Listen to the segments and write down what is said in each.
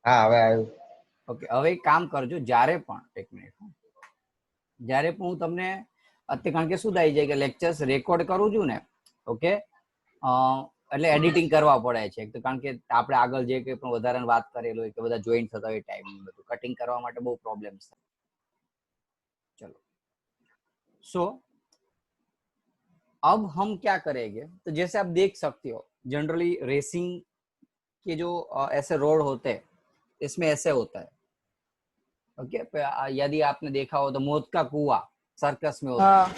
હા હવે આવ્યું. ઓકે, હવે એક કામ કરજો, જ્યારે પણ એક મિનિટ, જ્યારે પણ હું તમને અત્યારે, કારણ કે શું થાય છે કે લેક્ચર્સ રેકોર્ડ કરું છું ને, ઓકે, એટલે એડિટિંગ કરવા પડે છે, કારણ કે આપણે આગળ જે કંઈ પણ વધારે વાત કરેલું હોય કે બધા જોઈન્ટ થતા હોય ટાઈમ બધું કટિંગ કરવા માટે બહુ પ્રોબ્લેમ છે. चलो, सो अब हम क्या करेंगे, तो जैसे आप देख सकते हो जनरली रेसिंग के जो ऐसे रोड होते हैं इसमें ऐसे होता है, ओके, यदि आपने देखा हो तो मौत का कुआं सर्कस में होता है,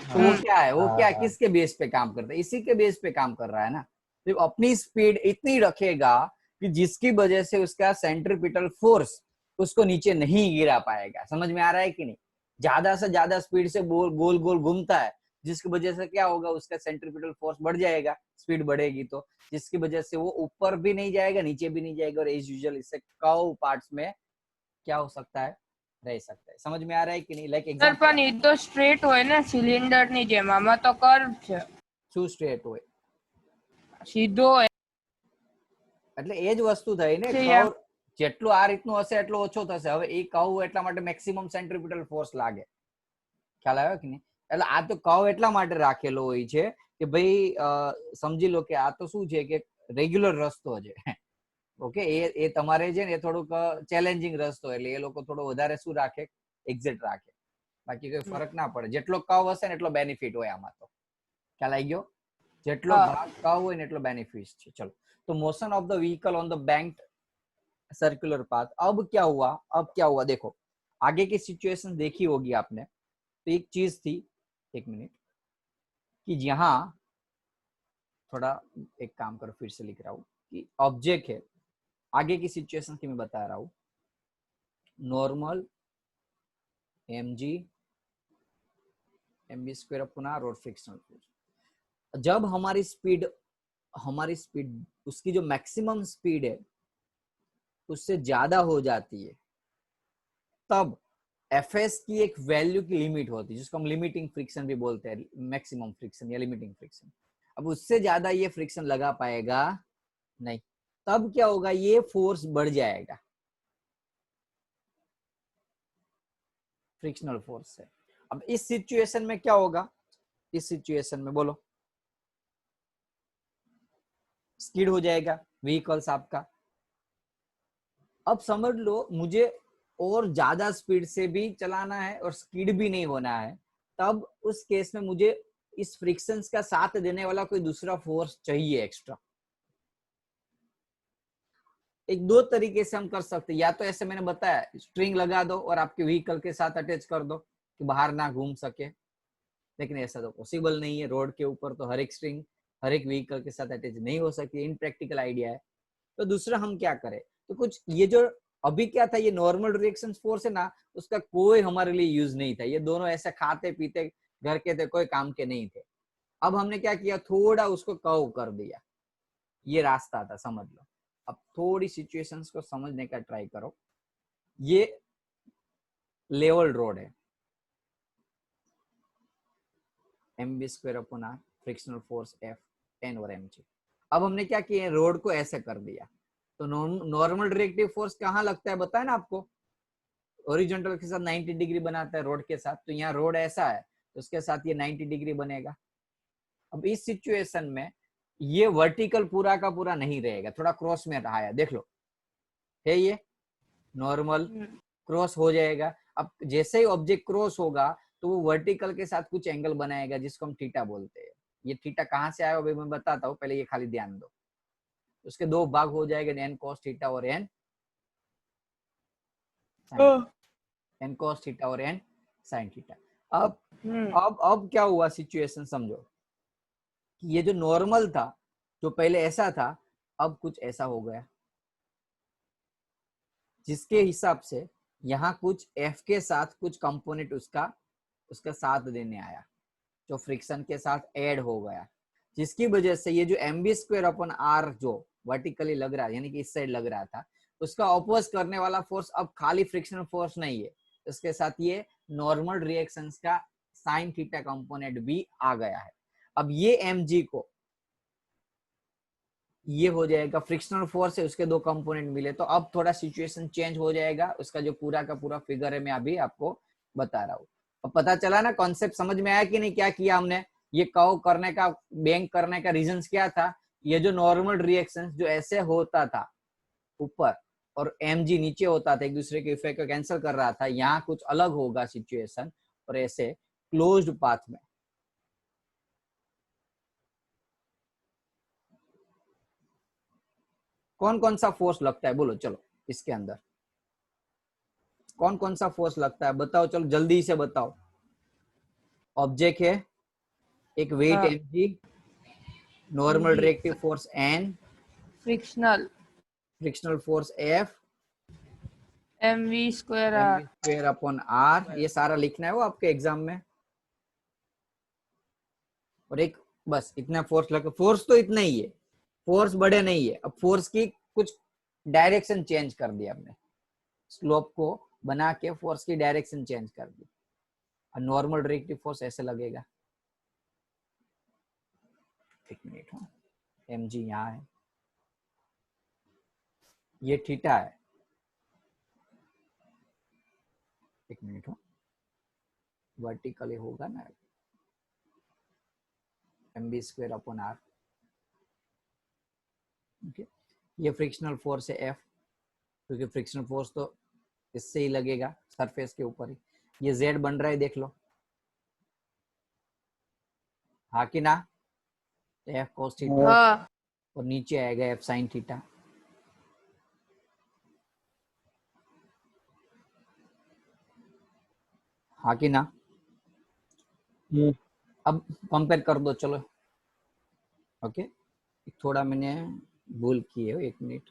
तो वो क्या है, वो क्या किसके बेस पे काम करता है, इसी के बेस पे काम कर रहा है ना। तो अपनी स्पीड इतनी रखेगा कि जिसकी वजह से उसका सेंट्रीपिटल फोर्स उसको नीचे नहीं गिरा पाएगा। समझ में आ रहा है कि नहीं? ज्यादा से ज्यादा स्पीड से गोल गोल घूमता है, जिसकी वजह से क्या होगा, उसका सेंट्रीपिटल फोर्स बढ़ जाएगा, स्पीड बढ़ेगी तो, जिसकी वजह से वो ऊपर भी नहीं जाएगा नीचे भी नहीं जाएगा, और एज यूजुअल इससे कर्व पार्ट्स में क्या हो सकता है, रह सकता है। समझ में आ रहा है कि नहीं? लाइक સર પણ એ તો સ્ટ્રેટ હોય ને સિલિન્ડર ની જેમ, આમાં તો કર્વ છે, શું સ્ટ્રેટ હોય, સીધો હોય એટલે એ જ વસ્તુ થઈ ને, છે કર્વ જેટલું આ રીતનું હશે એટલો ઓછો થશે। હવે એ કર્વ એટલા માટે મેક્સિમમ સેન્ટ્રીપિટલ ફોર્સ લાગે, ખ્યાલ આવ્યો કે નહીં? એટલે આ તો કર્વ એટલા માટે રાખેલો હોય છે કે ભાઈ સમજી લો કે આ તો શું છે કે રેગ્યુલર રસ્તો છે, ઓકે, એ તમારે છે ને એ થોડુંક ચેલેન્જિંગ રસ્તો, એટલે એ લોકો થોડો વધારે શું રાખે, એક્ઝેક્ટ રાખે, બાકી કોઈ ફરક ના પડે, જેટલો કર્વ હશે ને એટલો બેનિફિટ હોય આમાં, તો ખ્યાલ આવી ગયો, જેટલો ભાગ કર્વ હોય ને એટલો બેનિફિट છે। चलो, तो motion of the vehicle on the banked circular path. अब क्या हुआ, देखो आगे की सिचुएशन देखी होगी आपने, तो एक चीज थी, एक मिनट, कि यहाँ थोड़ा एक काम करो, फिर से लिख रहा हूं कि ऑब्जेक्ट है, आगे की सिचुएशन की मैं बता रहा हूं, normal mg mv square upon r और फ्रिक्शनल फोर्स। जब हमारी स्पीड उसकी जो मैक्सिमम स्पीड है उससे ज्यादा हो जाती है, तब fs की एक वैल्यू की लिमिट होती है, जिसको हम लिमिटिंग फ्रिक्शन भी बोलते हैं, मैक्सिमम फ्रिक्शन या लिमिटिंग फ्रिक्शन। अब उससे ज्यादा ये फ्रिक्शन लगा पाएगा नहीं, तब क्या होगा, ये फोर्स बढ़ जाएगा, फ्रिक्शनल फोर्स से। अब इस सिचुएशन में क्या होगा, इस सिचुएशन में बोलो, स्किड हो जाएगा व्हीकल्स आपका। अब समझ लो मुझे और ज्यादा स्पीड से भी चलाना है और स्किड भी नहीं होना है, तब उस केस में मुझे इस फ्रिक्शन का साथ देने वाला कोई दूसरा फोर्स चाहिए एक्स्ट्रा। एक दो तरीके से हम कर सकते हैं, या तो ऐसे मैंने बताया स्ट्रिंग लगा दो और आपके व्हीकल के साथ अटैच कर दो कि बाहर ना घूम सके, लेकिन ऐसा तो पॉसिबल नहीं है, रोड के ऊपर तो हर एक स्ट्रिंग हर एक व्हीकल के साथ अटैच नहीं हो सकती, इनप्रैक्टिकल आइडिया है। तो दूसरा हम क्या करें, तो कुछ ये जो अभी क्या था, ये नॉर्मल रिएक्शन फोर्स है ना, उसका कोई हमारे लिए यूज नहीं था, ये दोनों ऐसे खाते पीते घर के थे, कोई काम के नहीं थे। अब हमने क्या किया, थोड़ा उसको कर्व कर दिया, ये रास्ता था, समझ लो। अब थोड़ी सिचुएशंस को समझने का ट्राई करो, ये लेवल रोड है, mv square upon r, frictional force F n और mg। अब हमने क्या किया, रोड को ऐसे कर दिया, तो नॉर्मल डायरेक्टिव फोर्स कहाँ लगता है बताया ना आपको, ओरिजेंटल के साथ 90 डिग्री बनाता है रोड के साथ, तो यहाँ रोड ऐसा है तो उसके साथ ये 90 डिग्री बनेगा। अब इस सिचुएशन में ये वर्टिकल पूरा का पूरा नहीं रहेगा, थोड़ा क्रॉस में रहा है, देख लो है, ये नॉर्मल क्रॉस हो जाएगा। अब जैसे ही ऑब्जेक्ट क्रॉस होगा तो वो वर्टिकल के साथ कुछ एंगल बनाएगा, जिसको हम थीटा बोलते हैं। ये थीटा कहाँ से आया मैं बताता हूँ, पहले ये खाली ध्यान दो। उसके दो भाग हो जाएगा, एन कॉस थीटा और एन कॉस थीटा और एन साइन थीटा। अब क्या हुआ सिचुएशन समझो, कि ये जो नॉर्मल था, जो पहले ऐसा था, अब कुछ ऐसा हो गया, जिसके हिसाब से यहाँ कुछ F के साथ कुछ कंपोनेंट उसका साथ देने आया, जो फ्रिक्शन के साथ ऐड हो गया, जिसकी वजह से ये जो mv स्क्वायर अपॉन r जो वर्टिकली लग रहा है, यानी कि इस साइड लग रहा था, उसका अपोज करने वाला फोर्स अब खाली फ्रिक्शनल फोर्स नहीं है, उसके साथ ये नॉर्मल रिएक्शंस का साइन थीटा कंपोनेंट भी आ गया है। अब ये mg को ये हो जाएगा फ्रिक्शनल फोर्स है, उसके दो कंपोनेंट मिले, तो अब थोड़ा सिचुएशन चेंज हो जाएगा। उसका जो पूरा का पूरा फिगर है मैं अभी आपको बता रहा हूँ। अब पता चला ना, कॉन्सेप्ट समझ में आया कि नहीं, क्या किया हमने, ये कर्व करने का, बैंक करने का रीजन क्या था, ये जो नॉर्मल रिएक्शन जो ऐसे होता था ऊपर और mg नीचे होता था, एक दूसरे के इफेक्ट को कैंसिल कर रहा था, यहाँ कुछ अलग होगा सिचुएशन, और ऐसे क्लोज्ड पाथ में कौन कौन सा फोर्स लगता है, बोलो चलो, इसके अंदर कौन कौन सा फोर्स लगता है, बताओ चलो जल्दी से बताओ। ऑब्जेक्ट है, एक वेट हाँ, mg, normal mg, reactive force n, frictional frictional force f, mv square mv R. Square upon r, ये सारा लिखना है वो आपके एग्जाम में। और एक बस इतना फोर्स लगे, फोर्स तो इतना ही है, फोर्स बड़े नहीं है। अब फोर्स की कुछ डायरेक्शन चेंज कर दी हमने, स्लोप को बना के फोर्स की डायरेक्शन चेंज कर दी, और नॉर्मल रिएक्टिव फोर्स ऐसे लगेगा। एक मिनट, हाँ, mg यहाँ है, ये थीटा है, एक मिनट हो, वर्टिकली होगा ना, mb square upon r, okay. ये फ्रिक्शनल फोर्स है F, क्योंकि फ्रिक्शनल फोर्स तो इससे ही लगेगा सरफेस के ऊपर ही। ये Z बन रहा है, देख लो, हाँ कि ना, F cos थीटा, हाँ, और नीचे आएगा F sin थीटा। हाँ कि ना, अब कंपेयर कर दो चलो, ओके। थोड़ा मैंने भूल की है, एक मिनट,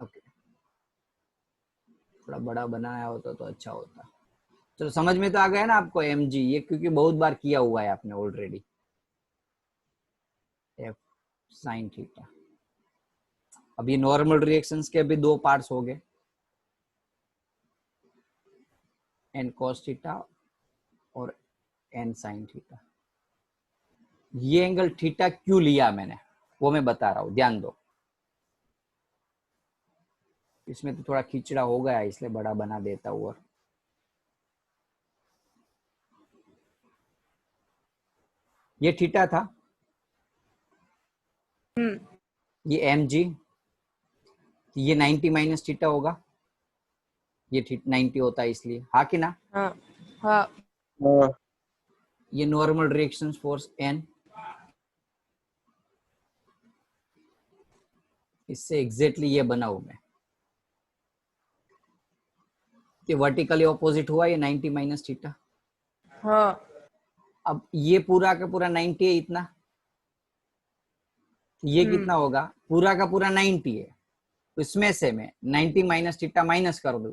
ओके, थोड़ा बड़ा बनाया होता तो अच्छा होता। चलो समझ में तो आ गया ना आपको mg, ये क्योंकि बहुत बार किया हुआ है आपने ऑलरेडी। F sin थीटा, अब ये नॉर्मल रिएक्शंस के भी दो पार्ट्स हो गए, n cos थीटा और n sin थीटा। ये एंगल थीटा क्यों लिया मैंने, वो मैं बता रहा हूँ, ध्यान दो। इसमें तो थोड़ा खिचड़ा हो गया, इसलिए बड़ा बना देता हूँ। और ये थीटा था, ये mg, ये 90 माइनस थीटा होगा, ये 90 होता है इसलिए, हाँ कि ना। हाँ, हाँ, ये नॉर्मल रिएक्शन फोर्स n, इससे एग्जैक्टली ये बनाऊ मैं, कि वर्टिकली ऑपोजिट हुआ ये 90 माइनस थीटा। हाँ, अब ये पूरा का पूरा 90 है इतना, ये कितना होगा, पूरा का पूरा 90 है, इसमें से मैं 90 माइनस थीटा माइनस कर दूं,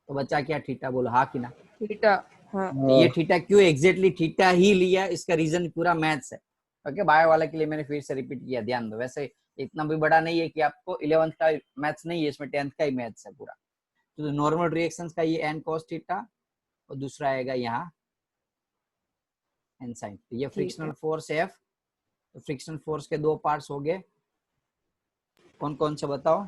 तो बचा क्या, थीटा, बोलो हाँ कि ना। थीटा। हाँ, तो ये थीटा क्यों एग्जैक्टली थीटा ही लिया, इसका रीजन पूरा मैथ्स है। ओके, बायो वाले के लिए मैंने फिर से रिपीट किया, ध्यान दो। वैसे इतना भी बड़ा नहीं है कि आपको 11th का मैथ्स नहीं है, इसमें 10th का ही मैथ्स है पूरा। तो नॉर्मल रिएक्शंस का ये n cos थीटा, और दूसरा आएगा यहाँ n sin। ये फ्रिक्शनल थीटा, फोर्स F, तो फ्रिक्शनल फोर्स के दो पार्ट्स हो गए, कौन कौन से बताओ।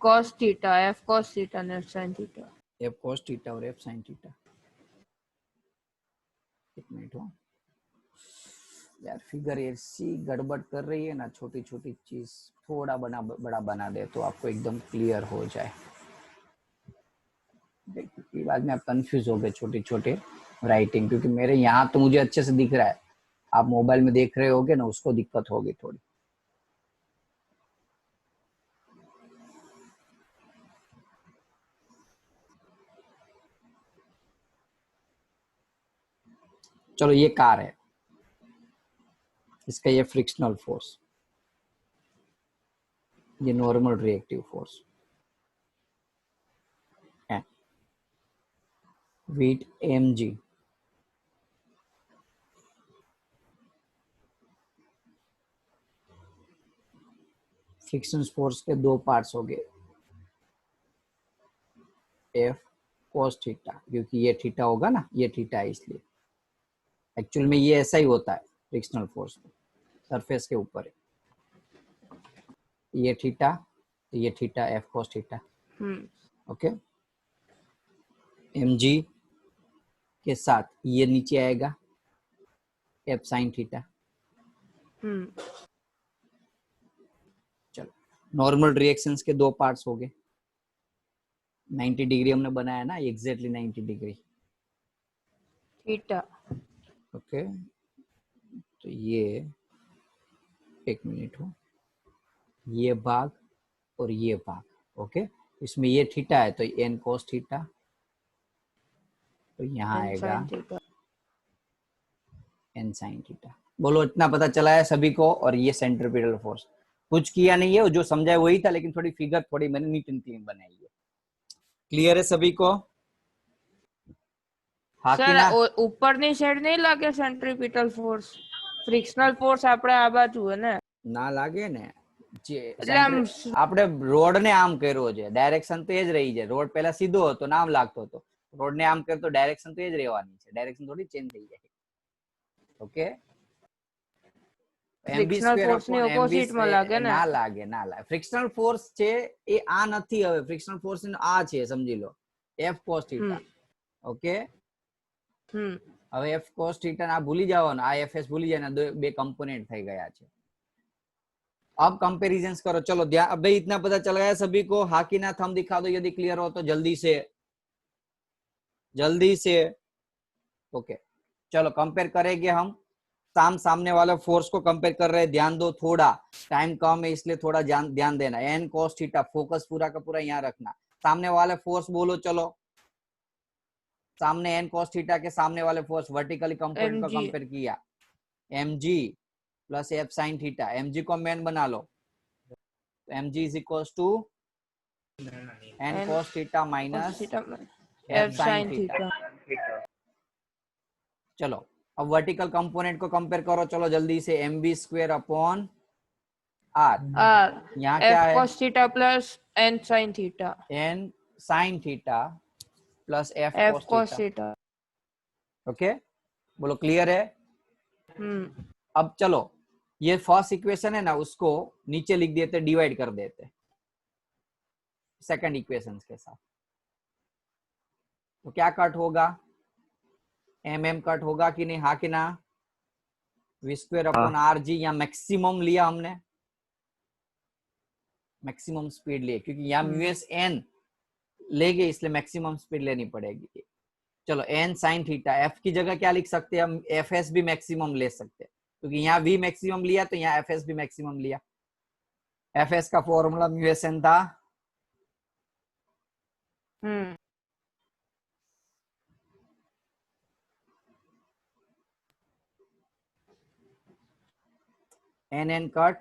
cos theta, f cos theta और sin theta. F cos theta और F sin थीटा। एक मिनट हो यार, फिगर ऐसी गड़बड़ कर रही है ना, छोटी छोटी चीज थोड़ा बड़ा बना दे तो आपको एकदम क्लियर हो जाए, क्योंकि बाद में आप कंफ्यूज हो गए छोटे छोटे राइटिंग, क्योंकि मेरे यहाँ तो मुझे अच्छे से दिख रहा है, आप मोबाइल में देख रहे होगे ना, उसको दिक्कत होगी थोड़ी। चलो, ये कार है, इसका ये फ्रिक्शनल फोर्स, ये नॉर्मल रिएक्टिव फोर्स है, वेट mg, फ्रिक्शन फोर्स के दो पार्ट्स हो गए, एफ कोस थीटा, क्योंकि ये थीटा होगा ना, ये थीटा है इसलिए। एक्चुअल में ये ऐसा ही होता है फ्रिक्शनल फोर्स सरफेस के ऊपर है। ये थीटा, ये theta F cos theta. Okay, mg के साथ ये नीचे आएगा एफ साइन थीटा। चलो, नॉर्मल रिएक्शंस के दो पार्ट्स हो गए। 90 डिग्री हमने बनाया ना, एग्जैक्टली 90 डिग्री। थीटा। ओके, तो ये एक मिनट हो, ये भाग और ये भाग, ओके, इसमें ये थीटा है तो एन कोस थीटा, तो यहाँ आएगा एन साइन थीटा। बोलो, इतना पता चला है सभी को? और ये सेंट्रीपिटल फोर्स, कुछ किया नहीं है, जो समझा है वही था, लेकिन थोड़ी फिगर थोड़ी मैंने नीट एंड क्लीन बनाई है। क्लियर है सभी को? हाँ कि ना? સર ઉપરની સાઈડ નહીં લાગે સેન્ટ્રીપિટલ ફોર્સ? ફ્રિક્શનલ ફોર્સ આપણે આ બાજુ હે ને? ના લાગે ને, જે એટલે આમ આપણે રોડ ને આમ કર્યો છે, ડાયરેક્શન તો એ જ રહી છે। રોડ પહેલા સીધો હતો ને આમ લાગતો હતો, રોડ ને આમ કર્યો તો ડાયરેક્શન તો એ જ રહેવાની છે, ડાયરેક્શન થોડી ચેન્જ થઈ જાય। ઓકે, ફ્રિક્શનલ ફોર્સ ની ઓપોઝિટ માં લાગે ને? ના લાગે, ના લાગે। ફ્રિક્શનલ ફોર્સ છે એ આ નથી, હવે ફ્રિક્શનલ ફોર્સ આ છે, સમજી લો, એફ કોસ થીટા। ઓકે, હવે એફ કોસ થीटा ना भूली जाओ, आ एफ एस भूली जाना, बे कंपोनेंट થઈ ગયા છે। अब कंपैरिजंस करो। चलो ध्यान, अब भाई इतना पता चल गया सभी को? हाँ कि ना? थंब दिखा दो यदि क्लियर हो तो, जल्दी से जल्दी से। ओके, चलो कंपेयर करेंगे हम। सामने वाले फोर्स को कंपेयर कर रहे हैं, ध्यान दो, थोड़ा टाइम कम है इसलिए थोड़ा ध्यान देना। एन कोस थीटा, फोकस पूरा का पूरा यहाँ रखना। सामने वाले फोर्स बोलो, चलो सामने एन कोस थीटा के सामने वाले फोर्स वर्टिकली कंपोनेंट को कंपेयर किया, mg plus F sine theta. mg को मेन बना लो, mg is equals to N cos theta minus F sine theta. चलो अब वर्टिकल कंपोनेंट को कंपेयर करो, चलो जल्दी से, mv स्क्वायर अपॉन आर, यहाँ क्या है? cos theta plus n sin theta, n sin theta plus f cos theta. Okay, बोलो क्लियर है? अब चलो ये फर्स्ट इक्वेशन है ना, उसको नीचे लिख देते, डिवाइड कर देते सेकंड इक्वेशन के साथ। तो क्या कट होगा? एम कट होगा कि नहीं? हाँ कि ना? V square upon R G, यहाँ मैक्सिमम लिया हमने, मैक्सिमम स्पीड लिए, क्योंकि यहाँ म्यूएस एन लेंगे इसलिए मैक्सिमम स्पीड लेनी पड़ेगी। चलो एन साइन थीटा, एफ की जगह क्या लिख सकते हैं हम? एफ एस भी मैक्सिमम ले सकते हैं, क्योंकि यहाँ वी मैक्सिमम लिया तो यहाँ एफ एस भी मैक्सिमम लिया। एफ एस का फॉर्मूला म्यूएस एन था, एन एन कट,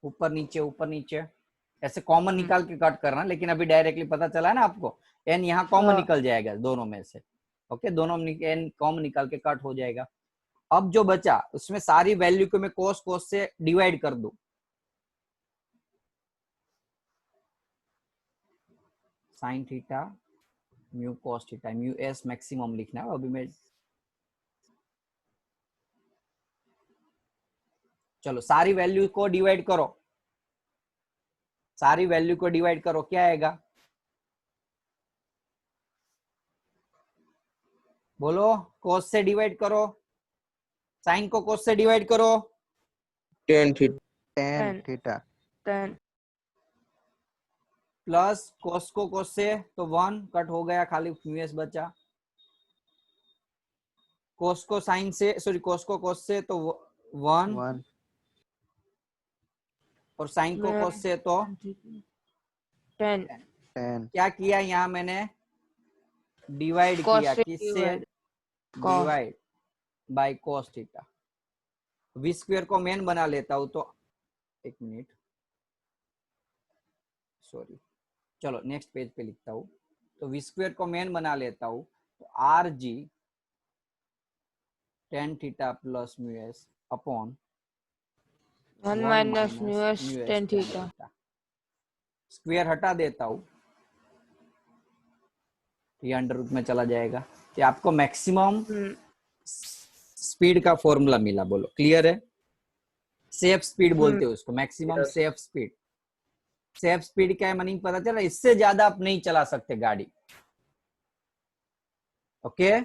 ऊपर नीचे ऐसे कॉमन निकाल के कट करना, लेकिन अभी डायरेक्टली पता चला है ना आपको, एन यहाँ कॉमन निकल जाएगा दोनों में से। ओके, दोनों एन कॉमन निकाल के कट हो जाएगा। अब जो बचा उसमें सारी वैल्यू को मैं कोस से डिवाइड कर दूं, sine theta mu cos theta, mu S maximum लिखना है अभी मैं। चलो सारी वैल्यू को डिवाइड करो, सारी वैल्यू को डिवाइड करो, क्या आएगा? बोलो, कोस से डिवाइड करो, साइन को कोस से डिवाइड करो, टेन थीटा प्लस कोस को कोस से तो 1 कट हो गया, खाली म्यूएस बचा। कोस को साइन से, सॉरी कोस को कोस से तो 1 और साइन को कोस से तो 10। क्या किया यहाँ मैंने? डिवाइड किया, किससे? Divide by cos theta. V square को मेन बना लेता हूं तो, एक मिनट, सॉरी, चलो नेक्स्ट पेज पे लिखता हूं। तो वी स्क्वायर को मेन बना लेता हूं, तो R G tan theta plus mu S upon 1 minus mu S tan theta. Square हटा देता हूं, ये अंडर रूट में चला जाएगा, तो आपको मैक्सिमम स्पीड का फॉर्मूला मिला। बोलो क्लियर है? सेफ स्पीड बोलते हैं उसको, maximum safe speed. Safe speed क्या है मीनिंग पता चला? इससे ज्यादा आप नहीं चला सकते गाड़ी। ओके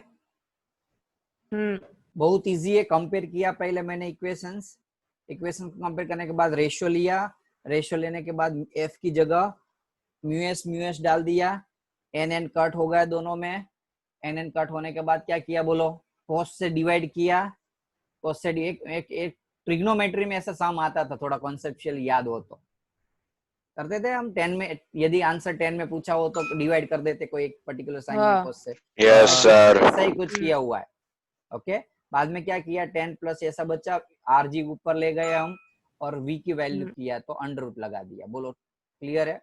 बहुत इजी है। कंपेयर किया पहले मैंने इक्वेशंस, इक्वेशन को कंपेयर करने के बाद रेशियो लिया, रेशियो लेने के बाद एफ की जगह म्यू एस डाल दिया, एन एन कट हो गया दोनों में, एन एन कट होने के बाद क्या किया बोलो? कोस से डिवाइड किया, कोस से एक ट्रिग्नोमेट्री में ऐसा सम आता था, थोड़ा कॉन्सेप्चुअल याद हो तो करते थे हम 10 में, यदि आंसर 10 में पूछा हो तो डिवाइड कर देते कोई एक पर्टिकुलर साइन में कोस से। Yes sir. ऐसा ही कुछ किया हुआ है। ओके बाद में क्या किया? 10 प्लस ऐसा बच्चा, आर जी ऊपर ले गए हम और v की वैल्यू किया तो अंडर रूट लगा दिया। बोलो क्लियर है?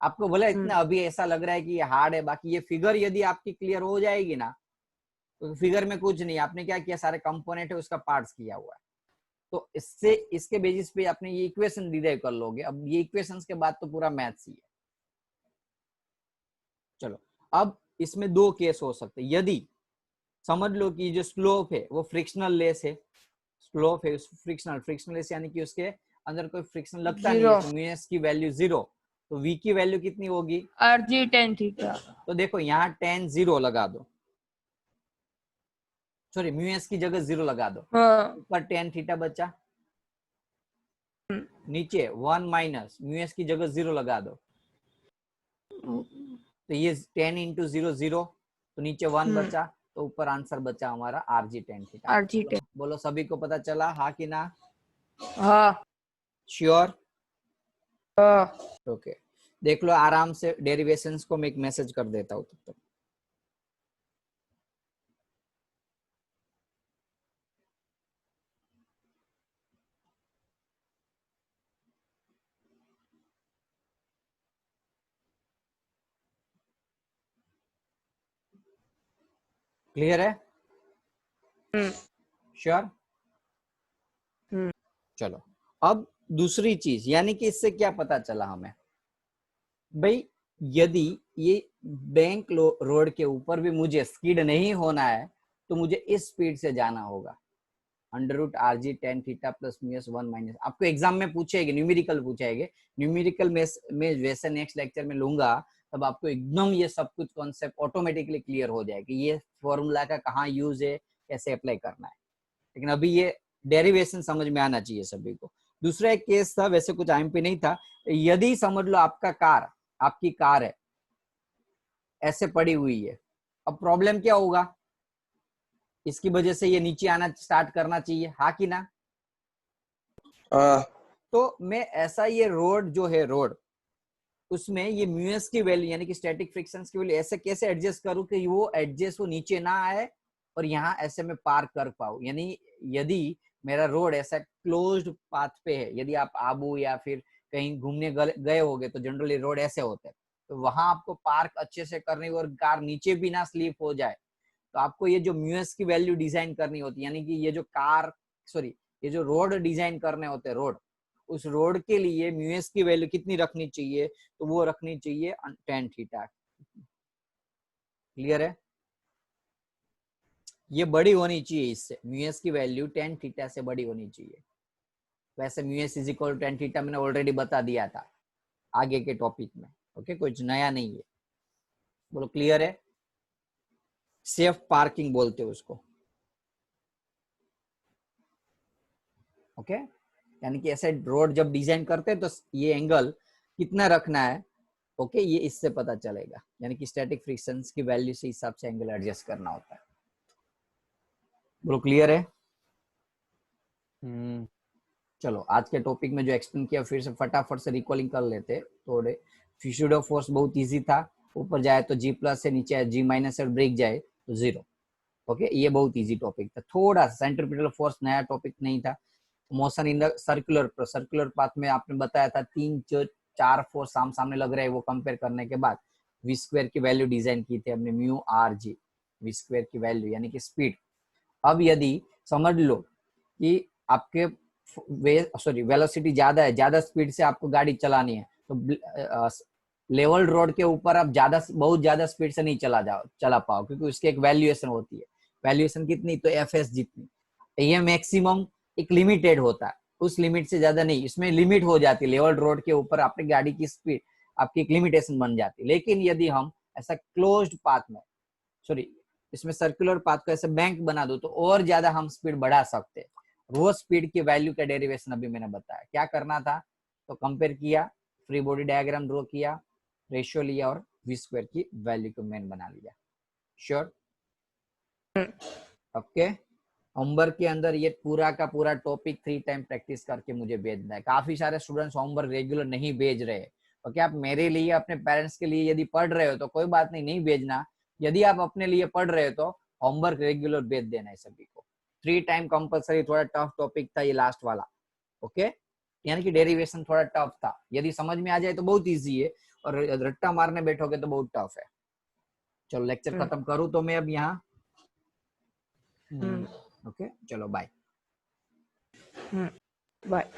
आपको बोला इतना अभी ऐसा लग रहा है कि ये हार्ड है, बाकी ये फिगर यदि आपकी क्लियर हो जाएगी ना तो फिगर में कुछ नहीं, आपने क्या किया? सारे कंपोनेंट है उसका पार्ट्स किया हुआ है, तो इससे इसके बेसिस पे आपने ये इक्वेशन डिराइव कर लोगे। अब ये इक्वेशंस के बाद तो पूरा मैथ्स ही है। चलो अब इसमें दो केस हो सकते हैं। यदि समझ लो कि जो स्लोप है वो फ्रिक्शनल लेस है, स्लोप है फ्रिक्शनल, फ्रिक्शनल लेस यानी कि उसके अंदर कोई फ्रिक्शन लगता नहीं है, तो म्यू एस की वैल्यू 0, तो v की वैल्यू कितनी होगी? RG tan theta. तो देखो यहाँ tan 0 लगा दो, सॉरी म्यू एस की जगह 0 लगा दो, ऊपर tan थीटा बचा, नीचे 1 माइनस म्यू एस की जगह 0 लगा दो, तो ये 10 इंटू 0 0, तो नीचे 1 बचा, तो ऊपर आंसर बचा हमारा RG tan theta. RG tan। बोलो सभी को पता चला, हाँ कि ना? हाँ श्योर? हाँ ओके देख लो आराम से, डेरिवेशंस को मैं एक मैसेज कर देता हूँ तब तक। क्लियर है? श्योर? चलो अब दूसरी चीज, यानी कि इससे क्या पता चला हमें भाई, यदि ये बैंक रोड के ऊपर भी मुझे स्किड नहीं होना है तो मुझे इस स्पीड से जाना होगा, under root R G tan theta plus mu S 1 minus. आपको एग्जाम में पूछेगी, न्यूमेरिकल पूछेंगे, न्यूमेरिकल में वैसे नेक्स्ट लेक्चर में लूंगा, तब आपको एकदम ये सब कुछ कॉन्सेप्ट ऑटोमेटिकली क्लियर हो जाएगा, ये फॉर्मूला का कहाँ यूज है, कैसे अप्लाई करना है। लेकिन अभी ये डेरिवेशन समझ में आना चाहिए सभी को। दूसरा एक केस था, वैसे कुछ आईएमपी नहीं था, यदि समझ लो आपकी कार है ऐसे पड़ी हुई है, अब प्रॉब्लम क्या होगा? इसकी वजह से ये नीचे आना स्टार्ट करना चाहिए, हाँ कि ना? तो मैं ऐसा ये रोड जो है रोड, उसमें ये म्यूएस की वैल्यू यानी कि स्टैटिक फ्रिक्शंस की वैल्यू ऐसे कैसे एडजस्ट करूं कि वो नीचे ना आए और यहाँ ऐसे में पार कर पाऊं। यानी यदि मेरा रोड ऐसा क्लोज्ड पाथ पे है, यदि आप आबू या फिर कहीं घूमने गए होगे तो जनरली रोड ऐसे होते हैं, तो वहां आपको पार्क अच्छे से करनी और कार नीचे भी ना स्लिप हो जाए, तो आपको ये जो म्यूएस की वैल्यू डिजाइन करनी होती है, यानी कि ये जो ये जो रोड डिजाइन करने होते हैं रोड, उस रोड के लिए म्यूएस की वैल्यू कितनी रखनी चाहिए? तो वो रखनी चाहिए tan थीटा। क्लियर है? ये बड़ी होनी चाहिए इससे, म्यूएस की वैल्यू tan थीटा से बड़ी होनी चाहिए। वैसे mu S is equal to tan theta मैंने ऑलरेडी बता दिया था आगे के टॉपिक में। ओके कुछ नया नहीं है। बोलो क्लियर है? सेफ पार्किंग बोलते हैं उसको। ओके यानी कि ऐसे रोड जब डिजाइन करते हैं तो ये एंगल कितना रखना है, ओके ये इससे पता चलेगा, यानी कि स्टैटिक फ्रिक्शंस की वैल्यू से हिसाब से एंगल एडजस्ट करना होता है। बोलो क्लियर है? चलो आज के टॉपिक में जो एक्सप्लेन किया फिर से फटाफट से रिकॉलिंग कर लेते थोड़े। फिशुडो फोर्स बहुत इजी था, ऊपर जाए तो जी प्लस है, नीचे जी माइनस है, ब्रेक जाए तो 0। ओके ये बहुत इजी टॉपिक था। थोड़ा सेंट्रीपिटल फोर्स नया टॉपिक नहीं था। Motion in the circular path में आपने बताया था 3 जो 4 फोर्स सामने लग रहे हैं, वो कंपेयर करने के बाद वी स्क्वायर की वैल्यू डिजाइन की थी हमने, mu R G V square की वैल्यू यानी कि स्पीड। अब यदि समझ लो कि आपके वेलोसिटी ज्यादा है, ज्यादा स्पीड से आपको गाड़ी चलानी है, तो लेवल रोड के ऊपर आप बहुत ज्यादा स्पीड से नहीं चला पाओ, क्योंकि उसकी एक वैल्यूएशन होती है। वैल्यूएशन कितनी? तो एफएस जितनी। ये मैक्सिमम एक लिमिटेड होता है, उस लिमिट से ज्यादा नहीं। इसमें लिमिट हो जाती है, लेवल रोड के ऊपर आपकी गाड़ी की स्पीड आपकी एक लिमिटेशन बन जाती है। लेकिन यदि हम ऐसा क्लोज्ड पाथ में, सॉरी इसमें सर्कुलर पाथ को ऐसे बैंक बना दो, तो और ज्यादा हम स्पीड बढ़ा सकते हैं। वो स्पीड की वैल्यू का डेरिवेशन अभी मैंने बताया। क्या करना था? तो कंपेयर किया, फ्री बॉडी डायग्राम ड्रॉ किया, रेशियो लिया और वी स्क्वायर की वैल्यू को मेन बना लिया। श्योर? ओके। होमवर्क के अंदर ये पूरा का पूरा टॉपिक 3 टाइम प्रैक्टिस करके मुझे भेजना है। काफी सारे स्टूडेंट्स होमवर्क रेगुलर नहीं भेज रहे। ओके, आप मेरे लिए, अपने पेरेंट्स के लिए यदि पढ़ रहे हो तो कोई बात नहीं, नहीं भेजना। यदि आप अपने लिए पढ़ रहे हो तो होमवर्क रेगुलर भेज देना है सभी को। 3 टाइम कंपलसरी। थोड़ा टफ टॉपिक था ये लास्ट वाला। ओके, यानी कि डेरिवेशन थोड़ा टफ था। यदि समझ में आ जाए तो बहुत इजी है, और रट्टा मारने बैठोगे तो बहुत टफ है। चलो लेक्चर खत्म करूं तो मैं अब यहाँ। ओके, चलो बाय। बाय।